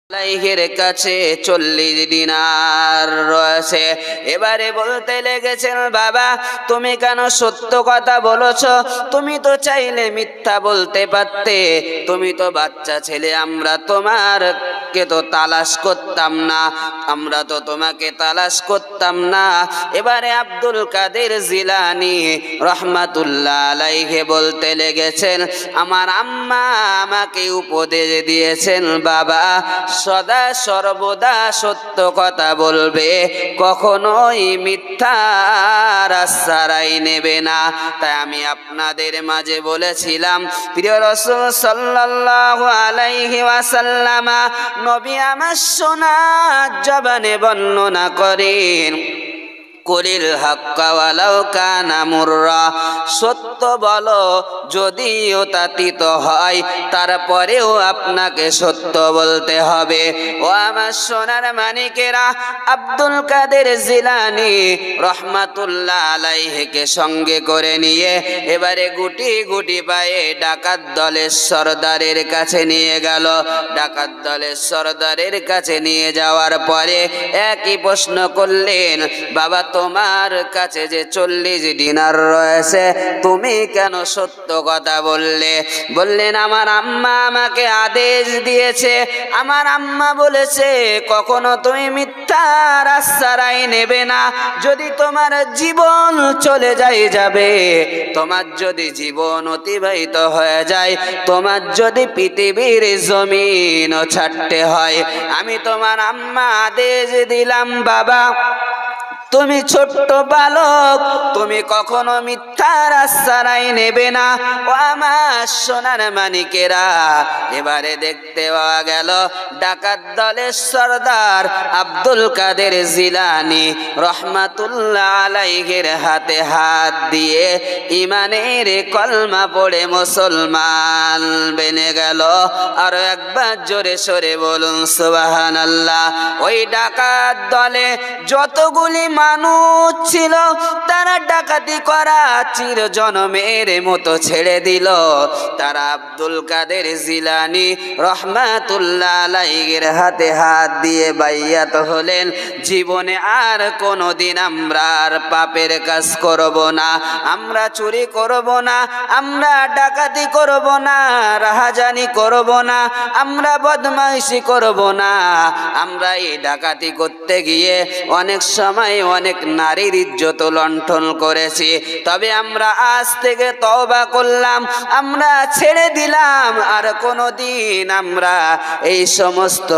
আলাইহির কাছে 40 দিনার রয়েছে। এবারে বলতে লেগেছেন, বাবা তুমি কেন সত্য কথা বলেছো? তুমি তো চাইলে মিথ্যা বলতে পারতে, তুমি তো বাচ্চা ছেলে, আমরা তোমাকে তো তালাশ করতাম না, আমরা তো তোমাকে তালাশ করতাম না। এবারে আব্দুল কাদের জিলানী রহমাতুল্লাহ আলাইহি বলতে লেগেছেন, আমার আম্মা আমাকে উপদেশ দিয়েছেন, বাবা সদা সর্বদা সত্য কথা বলবে, কখনোই মিথ্যার আশ্রয় নেবে না। তাই আমি আপনাদের মাঝে বলেছিলাম, প্রিয় রাসূল সাল্লাল্লাহু আলাইহি ওয়াসাল্লাম নবী আমার সোনার জবানে বর্ণনা করেন, কুলিল হাক্কা ওয়ালাউ কানা মুররা, সত্য বলো যদিও তা তিতো হয়, তারপরেও আপনাকে সত্য বলতে হবে। ও আমার সোনার মানিকেরা, আব্দুল কাদের জিলানী রহমাতুল্লাহ আলাইহিকে সঙ্গে করে নিয়ে এবারে গুটি গুটি পায়ে ডাকাত দলের সরদারের কাছে নিয়ে গেল। ডাকাত দলের সরদারের কাছে নিয়ে যাওয়ার পরে একই প্রশ্ন করলেন, বাবা তোমার কাছে যে 40 দিনার রয়েছে, তুমি কেন সত্য কথা বললে? বললেন, আমার আম্মা আমাকে আদেশ দিয়েছে, আমার আম্মা বলেছে কখনো তুমি মিথ্যার আশ্রয় নেবে না। যদি তোমার জীবন চলে যাবে, তোমার যদি জীবন অতিবাহিত হয়ে যায়, তোমার যদি পৃথিবীর জমিন ছাড়তে হয়, আমি তোমার আম্মা আদেশ দিলাম, বাবা তুমি ছোট্ট বালক, তুমি কখনো মিথ্যার আশ্রয় নেবে না। ও আমার সোনার মানিকেরা, এবারে দেখতে পাওয়া গেল ডাকাত দলের সরদার আব্দুল কাদের জিলানী রহমাতুল্লাহ আলাইহির হাতে হাত দিয়ে ইমানের কলমা পড়ে মুসলমান বেনে গেল। আর একবার জোরে সরে বলুন সুবহানাল্লাহ। ওই ডাকাত দলে যতগুলি মানুষ ছিল, তারা ডাকাতি করা চির জনমের মতো ছেড়ে দিল। তারা আব্দুল কাদের জিলানী রহমাতুল্লাহ আলাইহির হাতে হাত দিয়ে বাইয়াত হলেন, জীবনে আর কোনোদিন আমরা আর পাপের কাজ করব না, আমরা চুরি করব না, আমরা ডাকাতি করব না, রাহাজানি করব না, আমরা বদমাইশি করব না। আমরা এই ডাকাতি করতে গিয়ে অনেক সময় অনেক নারীর ইজ্জত লণ্ঠন করেছি, তবে আমরা আজ থেকে তওবা করলাম, আমরা ছেড়ে দিলাম, আর কোনোদিন আমরা এই সমস্ত